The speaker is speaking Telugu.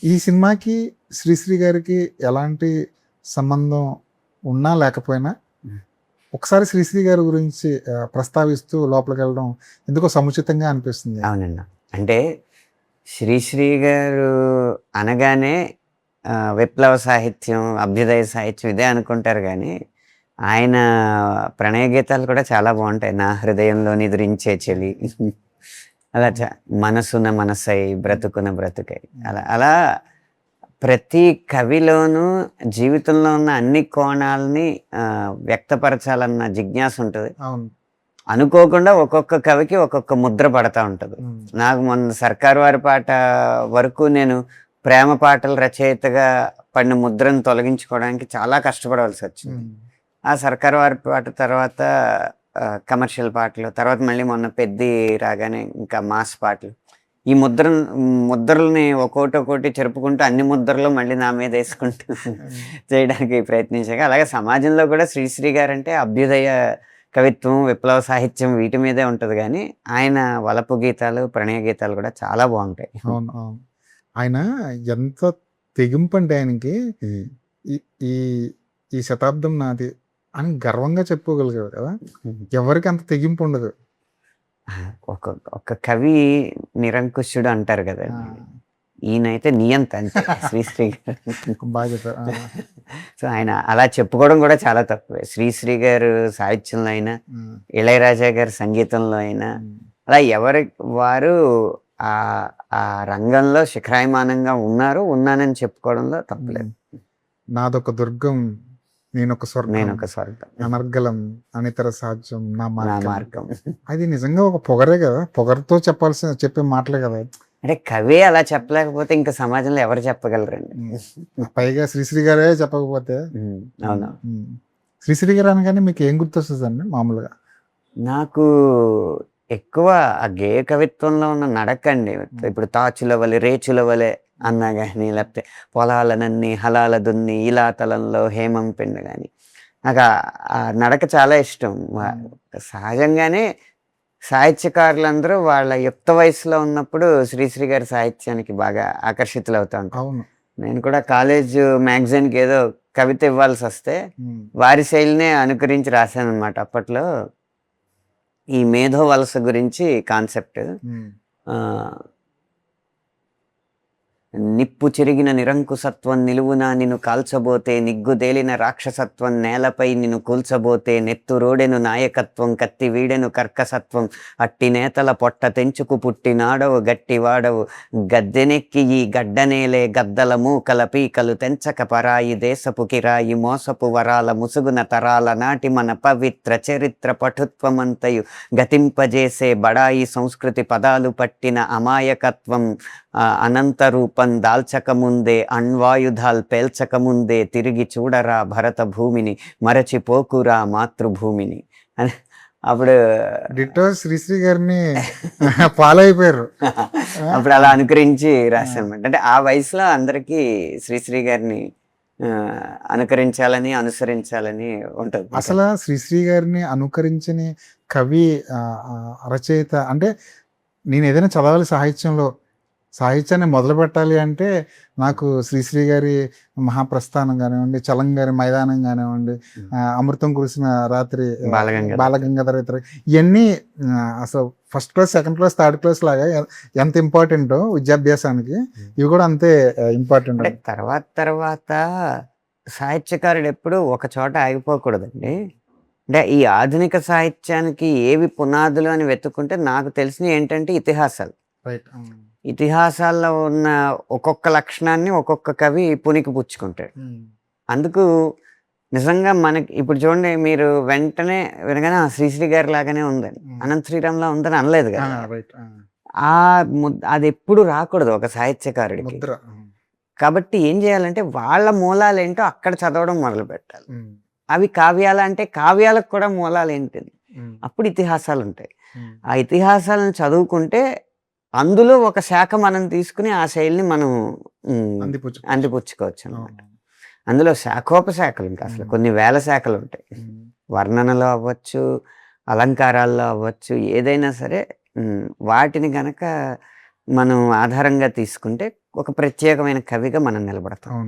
ఈ సినిమాకి శ్రీశ్రీ గారికి ఎలాంటి సంబంధం ఉన్నా లేకపోయినా ఒకసారి శ్రీశ్రీ గారి గురించి ప్రస్తావిస్తూ లోపలికి వెళ్ళడం ఎందుకో సముచితంగా అనిపిస్తుంది. అవునండి. అంటే శ్రీశ్రీ గారు అనగానే విప్లవ సాహిత్యం, అభ్యుదయ సాహిత్యం ఇదే అనుకుంటారు కానీ ఆయన ప్రణయ గీతాలు కూడా చాలా బాగుంటాయి. నా హృదయంలో నిద్రించే చెలి, అలా మనసున మనసై, బ్రతుకున బ్రతుకై, అలా అలా ప్రతి కవిలోనూ జీవితంలో ఉన్న అన్ని కోణాలని వ్యక్తపరచాలన్న జిజ్ఞాస ఉంటుంది. అవును, అనుకోకుండా ఒక్కొక్క కవికి ఒక్కొక్క ముద్ర పడతా ఉంటుంది. నాకు మొన్న సర్కారు వారి పాట వరకు నేను ప్రేమ పాటల రచయితగా పడిన ముద్రను తొలగించుకోవడానికి చాలా కష్టపడవలసి వచ్చింది. ఆ సర్కారు వారి పాట తర్వాత కమర్షియల్ పాటలు, తర్వాత మళ్ళీ మొన్న పెద్ది రాగానే ఇంకా మాస్ పాటలు, ఈ ముద్రల్ని ఒక్కోటి చెరుపుకుంటూ అన్ని ముద్రలు మళ్ళీ నా మీద వేసుకుంటూ చేయడానికి ప్రయత్నించాక, అలాగే సమాజంలో కూడా శ్రీశ్రీ గారు అంటే అభ్యుదయ కవిత్వం, విప్లవ సాహిత్యం వీటి మీదే ఉంటుంది కానీ ఆయన వలపు గీతాలు, ప్రణయ గీతాలు కూడా చాలా బాగుంటాయి. అవును అవును, ఆయన ఎంత తెగింపు అంటే ఆయనకి ఈ ఈ శతాబ్దం నాది అని గర్వంగా చెప్పుకోగలిగారు కదా. ఎవరికి అంత తెగింపు ఉండదు. ఒక కవి నిరంకుశుడు అంటారు కదా, ఈయనైతే నియంత అంతే శ్రీశ్రీ గారు. బాగా చెప్పారు. సో ఆయన అలా చెప్పుకోవడం కూడా చాలా తక్కువే. శ్రీశ్రీ గారు సాహిత్యంలో అయినా, ఇళయరాజా గారి సంగీతంలో అయినా, అలా ఎవరి వారు ఆ రంగంలో శిఖరాయమానంగా ఉన్నానని చెప్పుకోవడంలో తప్పులేదు. నాదొక దుర్గం, నేనొక స్వర్గం, అనర్గళం అనితర సాధ్యం నా మార్గం. అది నిజంగా ఒక పొగరే కదా, పొగరతో చెప్పే మాటలే కదా. అంటే కవి అలా చెప్పలేకపోతే ఇంకా సమాజంలో ఎవరు చెప్పగలరండి? పైగా శ్రీశ్రీ గారే చెప్పకపోతే. అవునా? శ్రీశ్రీ గారు అనగానే మీకు ఏం గుర్తొస్తుందండి మామూలుగా? నాకు ఎక్కువ ఆ గేయ కవిత్వంలో ఉన్న నడకండి. ఇప్పుడు తాచుల వలె రేచుల వలె అన్నా కానీ, లేకపోతే పొలాలనన్ని హలాల దున్ని ఇలా తలంలో హేమం పిండ కానీ, నాకు ఆ నడక చాలా ఇష్టం. సహజంగానే సాహిత్యకారులందరూ వాళ్ళ యుక్త వయసులో ఉన్నప్పుడు శ్రీశ్రీ గారి సాహిత్యానికి బాగా ఆకర్షితులు అవుతా ఉంటారు. నేను కూడా కాలేజ్ మ్యాగజైన్కి ఏదో కవిత ఇవ్వాల్సి వస్తే వారి శైలినే అనుకరించి రాశాను అనమాట. అప్పట్లో ఈ మేధో వలస గురించి కాన్సెప్ట్, నిప్పు చెరిగిన నిరంకుశత్వం నిలువునా నిన్ను కాల్చబోతే, నిగ్గుదేలిన రాక్షసత్వం నేలపై నిన్ను కూల్చబోతే, నెత్తురోడెను నాయకత్వం కత్తి వీడెను కర్కసత్వం, అట్టి నేతల పొట్ట తెంచుకు పుట్టినాడవు గట్టివాడవు, గద్దెనెక్కి ఈ గడ్డనేలే గద్దల మూకల పీకలు తెంచక పరాయి దేశపు కిరాయి మోసపు వరాల ముసుగున తరాల నాటి మన పవిత్ర చరిత్ర పటుత్వమంతయు గతింపజేసే బడాయి సంస్కృతి పదాలు పట్టిన అమాయకత్వం, అనంత రూపం దాల్చకముందే అణ్వాయుధాలు పేల్చకముందే తిరిగి చూడరా భరత భూమిని, మరచిపోకురా మాతృభూమిని అని అప్పుడు శ్రీశ్రీ గారిని ఫాలో అయిపోయారు. అప్పుడు అలా అనుకరించి రాశానమాట. అంటే ఆ వయసులో అందరికీ శ్రీశ్రీ గారిని అనుకరించాలని, అనుసరించాలని ఉంటుంది. అసలు శ్రీశ్రీ గారిని అనుకరించని కవి, రచయిత అంటే, నేను ఏదైనా చదవాలి సాహిత్యాన్ని మొదలు పెట్టాలి అంటే నాకు శ్రీశ్రీ గారి మహాప్రస్థానం కానివ్వండి, చలం గారి మైదానం కానివ్వండి, అమృతం కురిసిన రాత్రి, బాలగంగాధర ఇవన్నీ అసలు first class, second class, third class లాగా ఎంత ఇంపార్టెంటో విద్యాభ్యాసానికి ఇవి కూడా అంతే ఇంపార్టెంట్. తర్వాత సాహిత్యకారుడు ఎప్పుడు ఒక చోట ఆగిపోకూడదండి. అంటే ఈ ఆధునిక సాహిత్యానికి ఏవి పునాదులు అని వెతుక్కుంటే నాకు తెలిసినవి ఏంటంటే ఇతిహాసాలు. ఇతిహాసాల్లో ఉన్న ఒక్కొక్క లక్షణాన్ని ఒక్కొక్క కవి పునికి పుచ్చుకుంటాడు. అందుకు నిజంగా మనకి ఇప్పుడు చూడండి, మీరు వెంటనే వినగానే శ్రీశ్రీ గారి లాగానే ఉందని, అనంత శ్రీరామ్లా ఉందని అనలేదు కదా. అది ఎప్పుడు రాకూడదు ఒక సాహిత్యకారుడికి. కాబట్టి ఏం చేయాలంటే వాళ్ళ మూలాలు ఏంటో అక్కడ చదవడం మొదలు పెట్టాలి. అవి కావ్యాలు అంటే కావ్యాలకు కూడా మూలాలు ఏంటిది, అప్పుడు ఇతిహాసాలు ఉంటాయి. ఆ ఇతిహాసాలను చదువుకుంటే అందులో ఒక శాఖ మనం తీసుకుని ఆ శైలిని మనం అందిపుచ్చుకోవచ్చు అన్నమాట. అందులో శాఖోపశాఖలు ఇంకా అసలు కొన్ని వేల శాఖలు ఉంటాయి. వర్ణనలో అవ్వచ్చు, అలంకారాల్లో అవ్వచ్చు, ఏదైనా సరే వాటిని గనక మనం ఆధారంగా తీసుకుంటే ఒక ప్రత్యేకమైన కవిగా మనం నిలబడతాం. అవును.